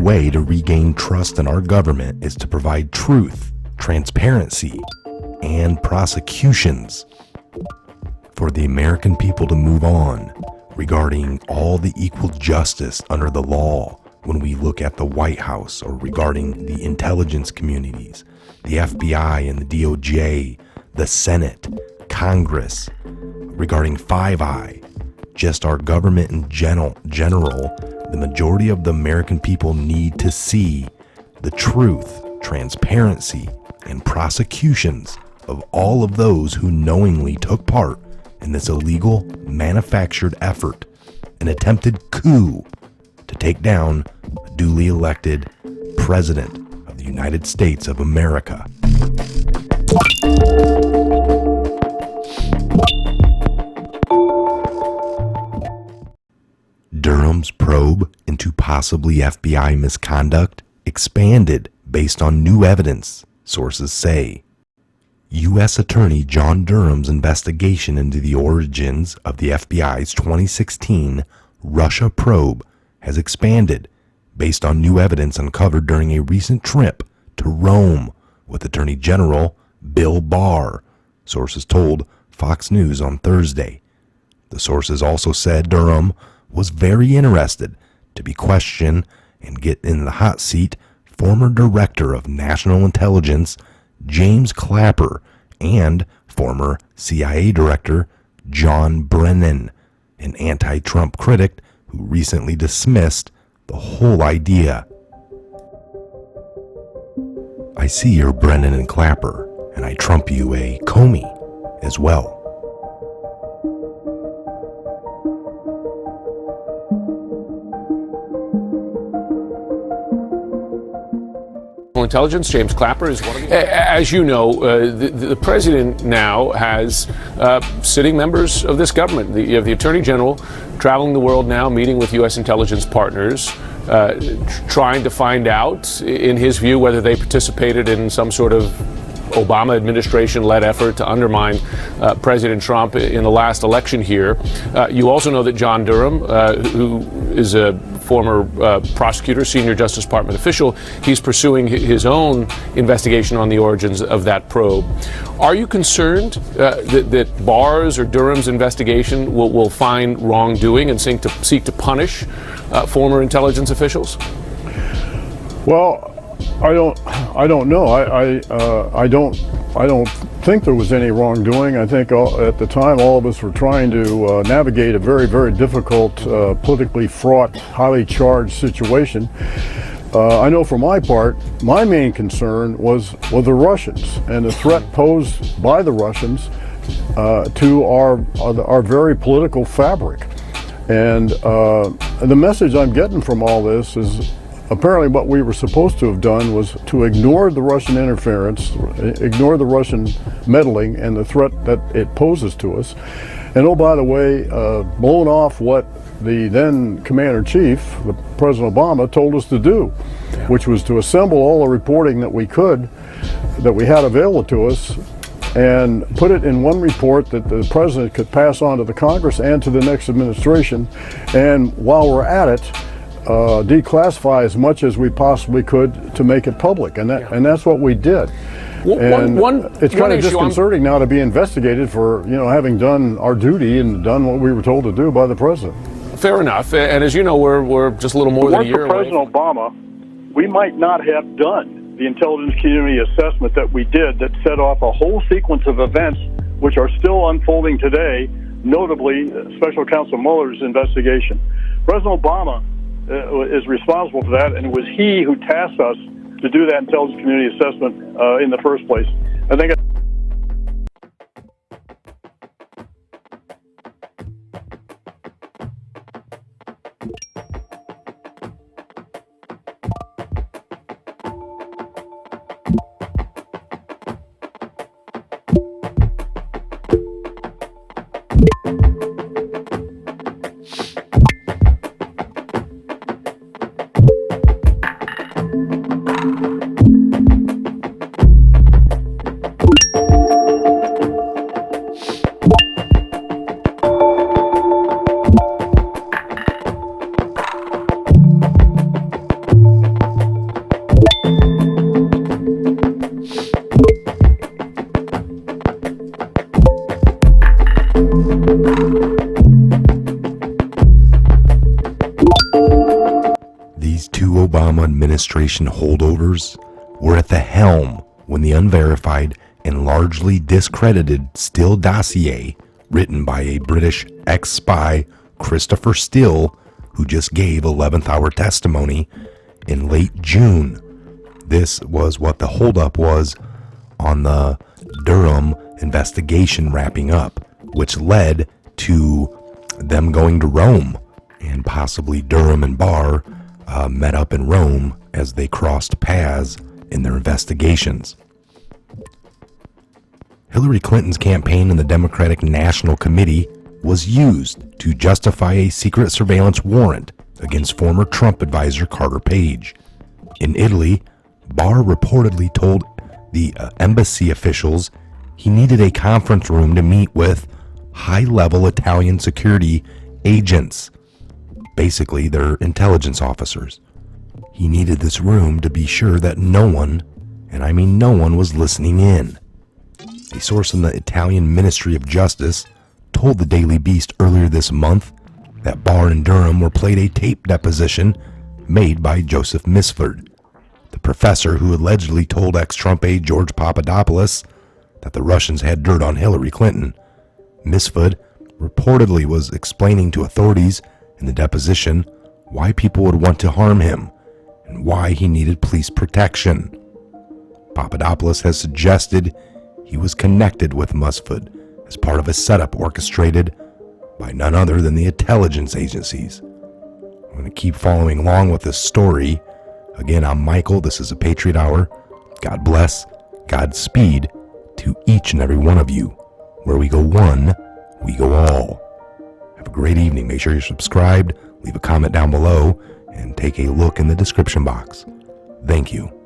way to regain trust in our government is to provide truth, transparency, and prosecutions for the American people to move on regarding all the equal justice under the law when we look at the White House, or regarding the intelligence communities, the FBI and the DOJ, the Senate, Congress, regarding Five Eye, just our government in general. The majority of the American people need to see the truth, transparency, and prosecutions of all of those who knowingly took part in this illegal, manufactured effort, an attempted coup to take down a duly elected President of the United States of America. Durham's probe into possibly FBI misconduct expanded based on new evidence, sources say. U.S. Attorney John Durham's investigation into the origins of the FBI's 2016 Russia probe has expanded based on new evidence uncovered during a recent trip to Rome with Attorney General Bill Barr, sources told Fox News on Thursday. The sources also said Durham was very interested to be questioned and get in the hot seat former Director of National Intelligence James Clapper and former CIA Director John Brennan, an anti-Trump critic who recently dismissed the whole idea. I see your Brennan and Clapper, and I trump you a Comey as well. Intelligence. James Clapper is one of them. As you know, the president now has sitting members of this government. You have the Attorney General traveling the world now, meeting with U.S. intelligence partners, trying to find out, in his view, whether they participated in some sort of Obama administration-led effort to undermine President Trump in the last election here. You also know that John Durham, who is a former prosecutor, senior Justice Department official, he's pursuing his own investigation on the origins of that probe. Are you concerned that Barr's or Durham's investigation will find wrongdoing and seek to punish former intelligence officials? Well, I don't know. I don't think there was any wrongdoing. I think at the time all of us were trying to navigate a very, very difficult, politically fraught, highly charged situation. I know for my part, my main concern was the Russians and the threat posed by the Russians to our very political fabric. And the message I'm getting from all this is, apparently what we were supposed to have done was to ignore the Russian interference, ignore the Russian meddling and the threat that it poses to us. And oh, by the way, blown off what the then Commander-in-Chief, President Obama, told us to do, which was to assemble all the reporting that we could, that we had available to us, and put it in one report that the President could pass on to the Congress and to the next administration. And while we're at it, declassify as much as we possibly could to make it public, and that's what we did. It's kind of disconcerting now to be investigated for having done our duty and done what we were told to do by the president. Fair enough, and as you know, we're just a little more than a year away. President Obama, we might not have done the intelligence community assessment that we did, that set off a whole sequence of events which are still unfolding today, notably Special Counsel Mueller's investigation. President Obama is responsible for that, and it was he who tasked us to do that intelligence community assessment in the first place. I think administration holdovers were at the helm when the unverified and largely discredited Steele dossier, written by a British ex-spy, Christopher Steele, who just gave 11th hour testimony in late June. This was what the holdup was on the Durham investigation wrapping up, which led to them going to Rome, and possibly Durham and Barr met up in Rome as they crossed paths in their investigations. Hillary Clinton's campaign in the Democratic National Committee was used to justify a secret surveillance warrant against former Trump advisor Carter Page. In Italy, Barr reportedly told the embassy officials he needed a conference room to meet with high-level Italian security agents, basically their intelligence officers. He needed this room to be sure that no one, and I mean no one, was listening in. A source in the Italian Ministry of Justice told the Daily Beast earlier this month that Barr and Durham were played a tape deposition made by Joseph Misford, the professor who allegedly told ex-Trump aide George Papadopoulos that the Russians had dirt on Hillary Clinton. Misford reportedly was explaining to authorities in the deposition why people would want to harm him and why he needed police protection. Papadopoulos has suggested he was connected with Misford as part of a setup orchestrated by none other than the intelligence agencies. I'm going to keep following along with this story. Again, I'm Michael. This is a Patriot Hour. God bless, Godspeed to each and every one of you. Where we go one, we go all. Have a great evening. Make sure you're subscribed, leave a comment down below, and take a look in the description box. Thank you.